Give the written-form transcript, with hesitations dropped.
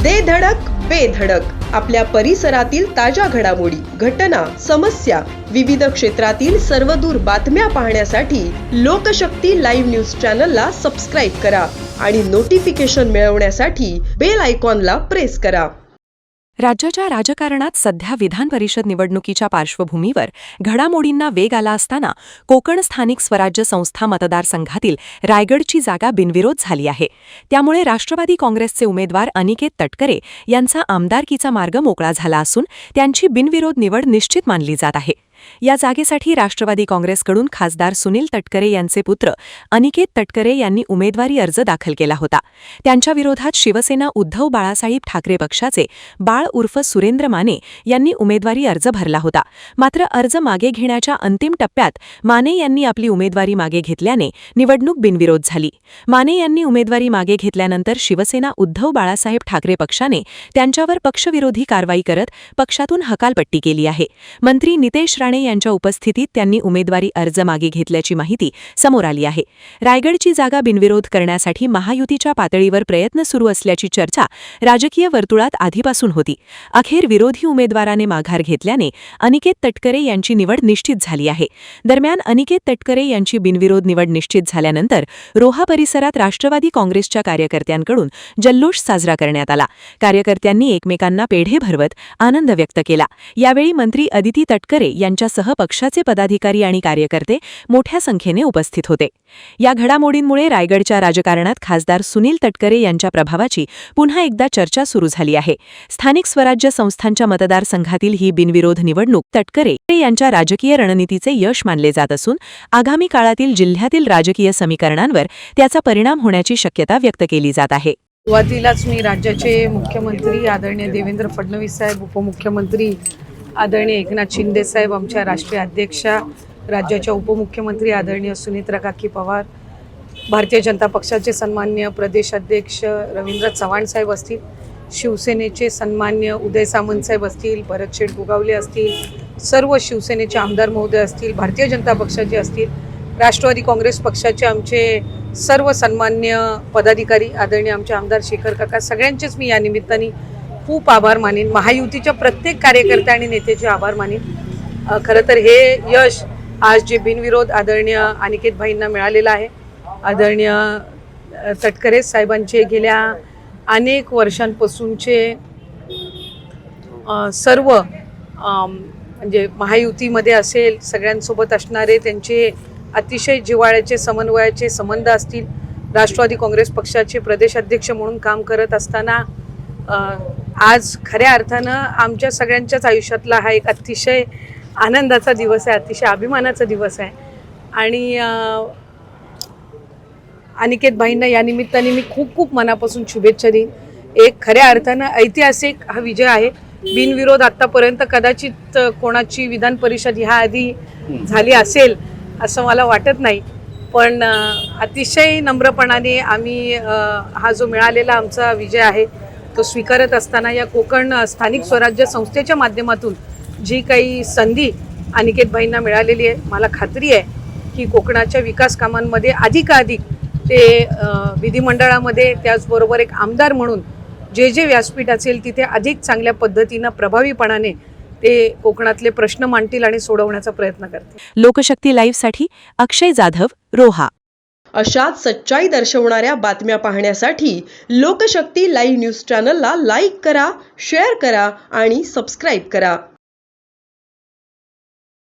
दे धडक बेधडक आपल्या परिसरातील ताज्या घडामोडी, घटना, समस्या, विविध क्षेत्रातील सर्वदूर बातम्या पाहण्यासाठी लोकशक्ती लाईव्ह न्यूज चॅनलला सबस्क्राईब करा आणि नोटिफिकेशन मिळवण्यासाठी बेल आयकॉनला प्रेस करा. राज्याच्या राजकारणात सध्या विधान परिषद निवडणुकीच्या पार्श्वभूमीवर घडामोडींना वेग आला असताना कोकण स्थानिक स्वराज्य संस्था मतदारसंघातील रायगडची जागा बिनविरोध झाली आहे. त्यामुळे राष्ट्रवादी काँग्रेसचे उमेदवार अनिकेत तटकरे यांचा आमदारकीचा मार्ग मोकळा झाला असून त्यांची बिनविरोध निवड निश्चित मानली जात आहे. या जागेसाठी राष्ट्रवादी काँग्रेसकडून खासदार सुनील तटकरे यांचे पुत्र अनिकेत तटकरे यांनी उमेदवारी अर्ज दाखल केला होता. त्यांच्या विरोधात शिवसेना उद्धव बाळासाहेब ठाकरे पक्षाचे बाळ उर्फ सुरेंद्र माने यांनी उमेदवारी अर्ज भरला होता. मात्र अर्ज मागे घेण्याच्या अंतिम टप्प्यात माने यांनी आपली उमेदवारी मागे घेतल्याने निवडणूक बिनविरोध झाली. माने यांनी उमेदवारी मागे घेतल्यानंतर शिवसेना उद्धव बाळासाहेब ठाकरे पक्षाने त्यांच्यावर पक्षविरोधी कारवाई करत पक्षातून हकालपट्टी केली आहे. मंत्री नितेश राणे यांच्या उपस्थितीत त्यांनी उमेदवारी अर्ज मागे घेतल्याची माहिती समोर आली आहे. रायगडची जागा बिनविरोध करण्यासाठी महायुतीच्या पातळीवर प्रयत्न सुरू असल्याची चर्चा राजकीय वर्तुळात आधीपासून होती. अखेर विरोधी उमेदवाराने माघार घेतल्याने अनिकेत तटकरे यांची निवड निश्चित झाली आहे. दरम्यान अनिकेत तटकरे यांची बिनविरोध निवड निश्चित झाल्यानंतर रोहा परिसरात राष्ट्रवादी काँग्रेसच्या कार्यकर्त्यांकडून जल्लोष साजरा करण्यात आला. कार्यकर्त्यांनी एकमेकांना पेढे भरवत आनंद व्यक्त केला. यावेळी मंत्री अदिती तटकरे यांच्यासह पक्षाचे पदाधिकारी आणि कार्यकर्ते मोठ्या संख्येने उपस्थित होते. या घडामोडींमुळे रायगडच्या राजकारणात खासदार सुनील तटकरे यांच्या प्रभावाची पुन्हा एकदा चर्चा सुरू झाली आहे. स्थानिक स्वराज्य संस्थांच्या मतदारसंघातील ही बिनविरोध निवडणूक तटकरे यांच्या राजकीय रणनीतीचे यश मानले जात असून आगामी काळातील जिल्ह्यातील राजकीय समीकरणांवर त्याचा परिणाम होण्याची शक्यता व्यक्त केली जात आहे. सुरुवातीलाच मी राज्याचे मुख्यमंत्री आदरणीय देवेंद्र फडणवीस साहेब, उपमुख्यमंत्री आदरणीय एकनाथ शिंदे साहेब, आमच्या राष्ट्रीय अध्यक्षा, राज्याच्या उपमुख्यमंत्री आदरणीय सुनेत्रा काकी पवार, भारतीय जनता पक्षाचे सन्माननीय प्रदेश अध्यक्ष रवींद्र चव्हाण साहेब असतील, शिवसेनेचे सन्माननीय उदय सामंत साहेब असतील, भरत शेठ गोगावले असतील, सर्व शिवसेनेचे आमदार महोदय असतील, भारतीय जनता पक्षाचे असतील, राष्ट्रवादी काँग्रेस पक्षाचे आमचे सर्व सन्माननीय पदाधिकारी, आदरणीय आमचे आमदार शेखर काका, सगळ्यांचेच मी या निमित्ताने खूप आभार मानेन. महायुतीच्या प्रत्येक कार्यकर्त्या आणि नेत्याचे आभार मानेन. खरं तर हे यश आज जे बिनविरोध आदरणीय अनिकेत भाईंना मिळालेलं आहे. आदरणीय तटकरे साहेबांचे गेल्या अनेक वर्षांपासूनचे सर्व म्हणजे महायुतीमध्ये असेल सगळ्यांसोबत असणारे त्यांचे अतिशय जिव्हाळ्याचे समन्वयाचे संबंध असतील. राष्ट्रवादी काँग्रेस पक्षाचे प्रदेश अध्यक्ष म्हणून काम करत असताना आज खऱ्या अर्थानं आमच्या सगळ्यांच्याच आयुष्यातला हा एक अतिशय आनंदाचा दिवस आहे, अतिशय अभिमानाचा दिवस आहे. आणि अनिकेत भाईंना या निमित्ताने मी खूप खूप मनापासून शुभेच्छा देईन. एक खऱ्या अर्थानं ऐतिहासिक हा विजय आहे. बिनविरोध आत्तापर्यंत कदाचित कोणाची विधान परिषद ह्या आधी झाली असेल असं मला वाटत नाही. पण अतिशय नम्रपणाने आम्ही हा जो मिळालेला आमचा विजय आहे तो स्वीकारत असताना या कोकण स्थानिक स्वराज्य संस्थेच्या माध्यमातून जी काही संधी अनिकेत भाईंना मिळालेली आहे, मला खात्री आहे की कोकणाच्या विकास कामांमध्ये अधिकाधिक ते विधिमंडळामध्ये त्याचबरोबर एक आमदार म्हणून जे जे व्यासपीठ असेल तिथे अधिक चांगल्या पद्धतीनं प्रभावीपणाने ते कोकणातले प्रश्न मांडतील आणि सोडवण्याचा प्रयत्न करतील. लोकशक्ती लाईव्हसाठी अक्षय जाधव, रोहा. अशाच सच्चाई दर्शवणाऱ्या बातम्या पाहण्यासाठी लोकशक्ती लाईव्ह न्यूज चॅनलला लाईक करा, शेअर करा आणि सबस्क्राईब करा.